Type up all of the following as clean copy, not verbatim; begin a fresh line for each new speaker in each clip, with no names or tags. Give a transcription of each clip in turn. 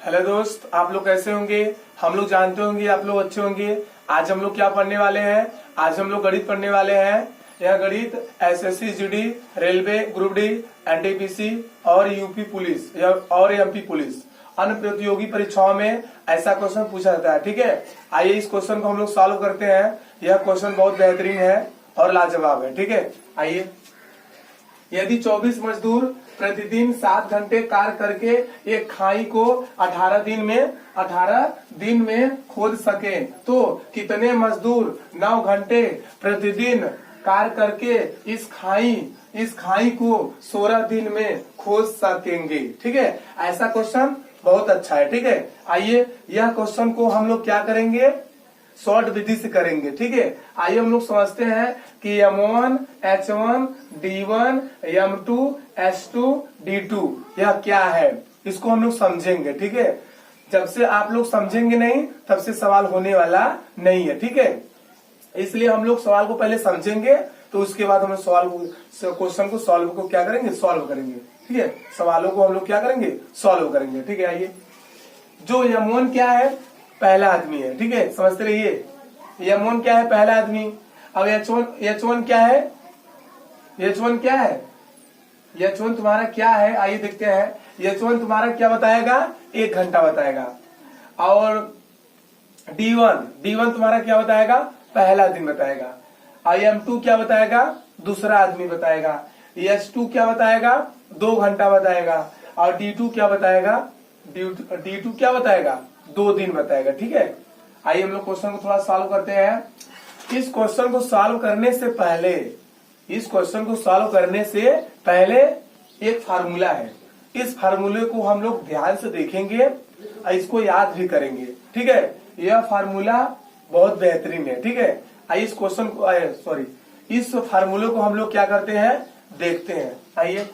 Hello दोस्त, आप लोग कैसे होंगे। हम लोग जानते होंगे आप लोग अच्छे होंगे। आज हम लोग क्या पढ़ने वाले हैं। आज हम लोग गणित पढ़ने वाले हैं। यह गणित SSC GD, railway group D, NTPC और यूपी पुलिस और एमपी पुलिस अन्य प्रतियोगी परीक्षाओं में ऐसा क्वेश्चन पूछा जाता है। ठीक है, आइए इस क्वेश्चन को हम लोग सॉल्व करते हैं। यह क्वेश्चन बहुत बेहतरीन है और लाजवाब है। ठीक है, आइए। यदि 24 मजदूर प्रतिदिन 7 घंटे कार्य करके एक खाई को 18 दिन में खोद सके तो कितने मजदूर 9 घंटे प्रतिदिन कार्य करके इस खाई को 16 दिन में खोद सकेंगे। ठीक है, ऐसा क्वेश्चन बहुत अच्छा है। ठीक है, आइए यह क्वेश्चन को हम लोग क्या करेंगे, शॉर्ट विधि से करेंगे। ठीक है, आइए हम लोग समझते हैं कि M1 H1 D1 M2 S2 D2 यह क्या है, इसको हम लोग समझेंगे। ठीक है, जब से आप लोग समझेंगे नहीं तब से सवाल होने वाला नहीं है। ठीक है, इसलिए हम लोग सवाल को पहले समझेंगे तो उसके बाद हम लोग क्वेश्चन को सॉल्व को क्या करेंगे, सॉल्व करेंगे। ठीक है, सवालों को हम लोग क्या करेंगे, सॉल्व करेंगे। ठीक है, आइए। जो M1 क्या है, पहला आदमी है। ठीक है, समझते रहिए। M1 क्या है, पहला आदमी। अब H1 क्या है, H1 क्या है, H1 तुम्हारा क्या है, आइए देखते हैं। H1 तुम्हारा क्या बताएगा, 1 घंटा बताएगा। और D1 तुम्हारा क्या बताएगा, पहला दिन बताएगा। और M2 क्या बताएगा, दूसरा आदमी बताएगा। S2 क्या बताएगा, 2 घंटा बताएगा। और D2 क्या बताएगा, D2 क्या बताएगा, 2 दिन बताएगा। ठीक है, आइए हम लोग क्वेश्चन को थोड़ा सॉल्व करते हैं। इस क्वेश्चन को सॉल्व करने से पहले एक फार्मूला है। इस फार्मूले को हम लोग ध्यान से देखेंगे और इसको याद भी करेंगे। ठीक है, यह फार्मूला बहुत बेहतरीन है। ठीक है, आइए इस फार्मूले को हम लोग क्या करते हैं, देखते हैं। आइए,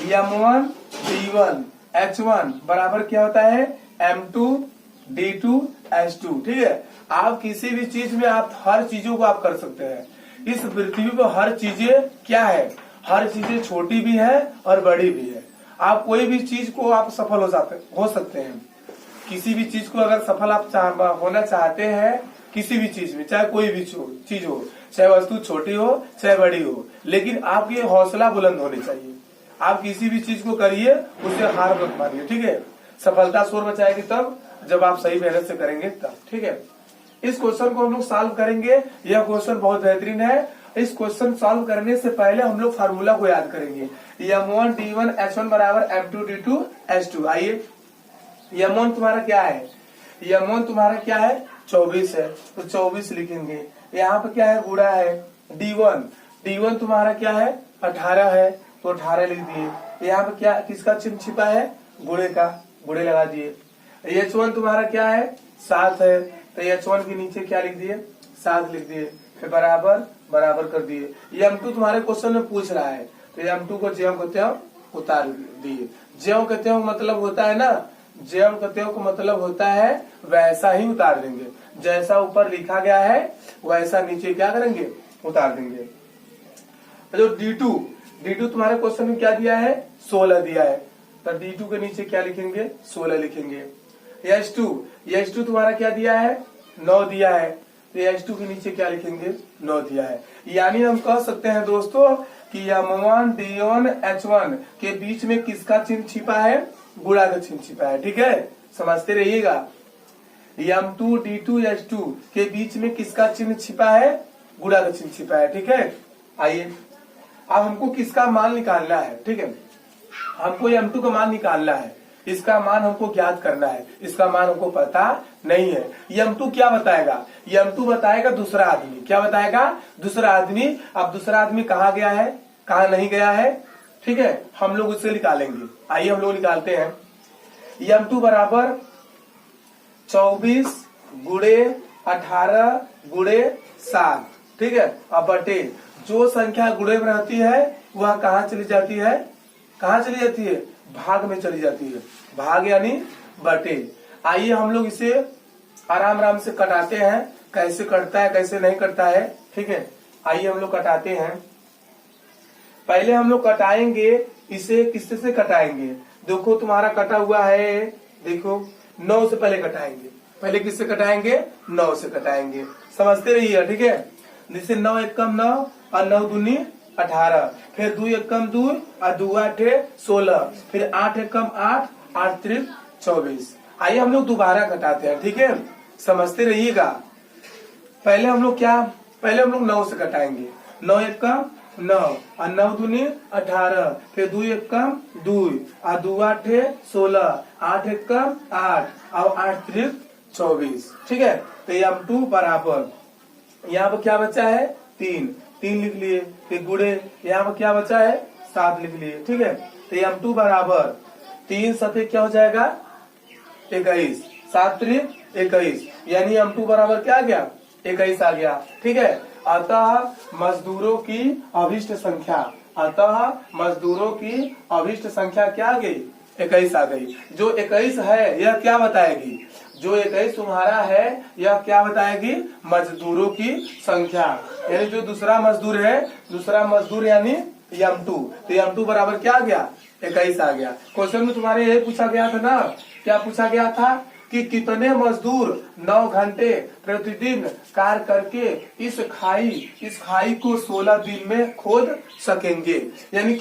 M1 D1 H1 बराबर क्या होता है, M2 D2 S2। ठीक है, आप किसी भी चीज में आप हर चीजों को आप कर सकते हैं। इस पृथ्वी पर हर चीजें क्या है, हर चीजें छोटी भी है और बड़ी भी है। आप कोई भी चीज को आप सफल हो सकते हैं। किसी भी चीज को अगर सफल आप होना चाहते हैं, किसी भी चीज में, चाहे कोई भी चीज हो, चाहे वस्तु छोटी हो चाहे बड़ी हो, लेकिन आपकी हौसला बुलंद होनी चाहिए। आप किसी भी चीज को करिए, उससे हार मत मानिए। ठीक है, सफलता शोर मचाएगी तब जब आप सही मेहनत से करेंगे तब। ठीक है, इस क्वेश्चन को हम लोग सॉल्व करेंगे। यह क्वेश्चन बहुत बेहतरीन है। इस क्वेश्चन सॉल्व करने से पहले हम लोग फार्मूला को याद करेंगे। M1 D1 H1 बराबर M2 D2 S2। आइए, M1 तुम्हारा क्या है, M1 तुम्हारा क्या है, 24 है, तो 24 लिखेंगे। यहाँ पे क्या है, गुणा है। D1 तुम्हारा क्या है, 18 है, तो 18 लिख दिए। यहाँ पे क्या, किसका चिन्ह छिपा है, गुणे का, गुणे लगा दिए। H1 तुम्हारा क्या है, 7 है, तो H1 के नीचे क्या लिख दिए, 7 लिख दिए। फिर बराबर कर दिए। M2 तुम्हारे क्वेश्चन में पूछ रहा है, तो M2 को ज्यों कहते हो उतार दिए। ज्यों कहते हो मतलब होता है ना, ज्यों कहते हो को मतलब होता है वैसा ही उतार देंगे। जैसा ऊपर लिखा गया है वैसा नीचे क्या करेंगे, उतार देंगे। जो D2 तुम्हारे क्वेश्चन में क्या दिया है, 16 दिया है, तो D2 के नीचे क्या लिखेंगे, 16 लिखेंगे। H2 तुम्हारा क्या दिया है, 9 दिया है, तो H2 के नीचे क्या लिखेंगे, 9 दिया है। यानी हम कह सकते हैं दोस्तों कि M1 D1 H1 के बीच में किसका चिन्ह छिपा है, गुणा का चिन्ह छिपा है। ठीक है, समझते रहिएगा। M2 D2 H2 के बीच में किसका चिन्ह छिपा है, गुणा का चिन्ह छिपा है। ठीक है, आइए अब हमको किसका मान निकालना है। ठीक है, हमको M2 का मान निकालना है, इसका मान हमको ज्ञात करना है। इसका मान हमको पता नहीं है। M2 क्या बताएगा, M2 बताएगा दूसरा आदमी। क्या बताएगा, दूसरा आदमी। अब दूसरा आदमी कहाँ गया है, कहाँ नहीं गया है। ठीक है, हम लोग उससे निकालेंगे। आइए हम लोग निकालते हैं। M2 बराबर 24 गुणे 18 गुणे 7। ठीक है, अब बटे जो संख्या गुणे में रहती है वह कहाँ चली जाती है, कहाँ चली जाती है, भाग में चली जाती है। भाग यानी बटे। आइए हम लोग इसे आराम से कटाते हैं, कैसे कटता है कैसे नहीं कटता है। ठीक है, आइए हम लोग कटाते हैं। पहले हम लोग कटाएंगे, इसे किससे से कटाएंगे, देखो तुम्हारा कटा हुआ है देखो 9 से पहले कटाएंगे, पहले किससे कटाएंगे? 9 से कटाएंगे, समझते रहिए, ठीक है। जैसे 9 एकम 9 और 9 दूनी 18, फिर 2 एकम 2 और 2 8 16, फिर 8 एकम 8, 8 त्रिक 24। आइए हम लोग दोबारा घटाते हैं, ठीक है, समझते रहिएगा। पहले हम लोग 9 से कटाएंगे, 9 एकम 9 और 9 दूनी 18, फिर 2 एकम 2 और 2 8 16, 8 एकम 8 और 8 त्रिक 24, ठीक है। तो m2 बराबर, यहाँ पर क्या बचा है? 3 लिख लिए, फिर गुड़े यहाँ पर क्या बचा है? 7 लिख लिए, ठीक है। तो m2 बराबर 3 सते क्या हो जाएगा? 21, 7 त्रिक 21, यानी m2 बराबर क्या आ गया? 21 आ गया, ठीक है। अतः मजदूरों की अभिष्ट संख्या, क्या आ गई? 21 आ गई। जो 21 है यह क्या बताएगी? जो 21 तुम्हारा है यह क्या बताएगी? मजदूरों की संख्या, यानी जो दूसरा मजदूर यानी m2। तो m2 बराबर क्या आ गया? 21 आ गया। क्वेश्चन में तुम्हारे यही पूछा गया था ना, क्या पूछा गया था कि कितने मजदूर 9 घंटे प्रतिदिन कार्य करके इस खाई को 16 दिन में खोद सकेंगे, यानी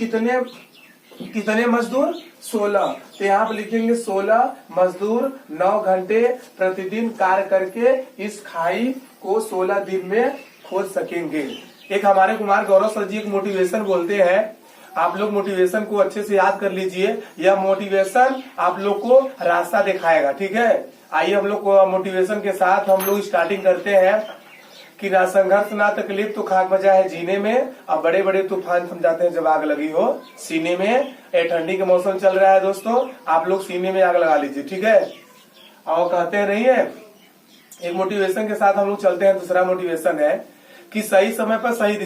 कितने मजदूर? 16। तो यहाँ पर लिखेंगे 16 मजदूर 9 घंटे प्रतिदिन कार्य करके इस खाई को 16 दिन में खोद सकेंगे। एक हमारे कुमार गौरव सर जी एक मोटिवेशन बोलते हैं, आप लोग मोटिवेशन को अच्छे से याद कर लीजिए, यह मोटिवेशन आप लोग को रास्ता दिखाएगा, ठीक है। आइए हम लोग मोटिवेशन के साथ हम लोग स्टार्टिंग करते हैं कि ना संघर्ष ना तकलीफ तो खाक बजा है जीने में, अब बड़े बड़े तूफान समझाते हैं जब आग लगी हो सीने में। ठंडी का मौसम चल रहा है दोस्तों, आप लोग सीने में आग लगा लीजिए, ठीक है। और कहते नहीं है, एक मोटिवेशन के साथ हम लोग चलते हैं। दूसरा मोटिवेशन है कि सही समय पर सही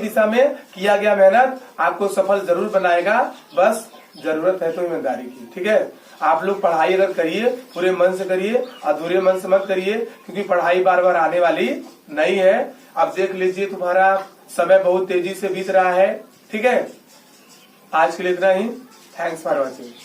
दिशा में किया गया मेहनत आपको सफल जरूर बनाएगा, बस जरूरत है तो ईमानदारी की, ठीक है। आप लोग पढ़ाई अगर करिए पूरे मन से करिए, अधूरे मन से मत करिए, क्योंकि पढ़ाई बार बार आने वाली नहीं है। अब देख लीजिए तुम्हारा समय बहुत तेजी से बीत रहा है, ठीक है। आज के लिए इतना ही, थैंक्स फॉर वॉचिंग।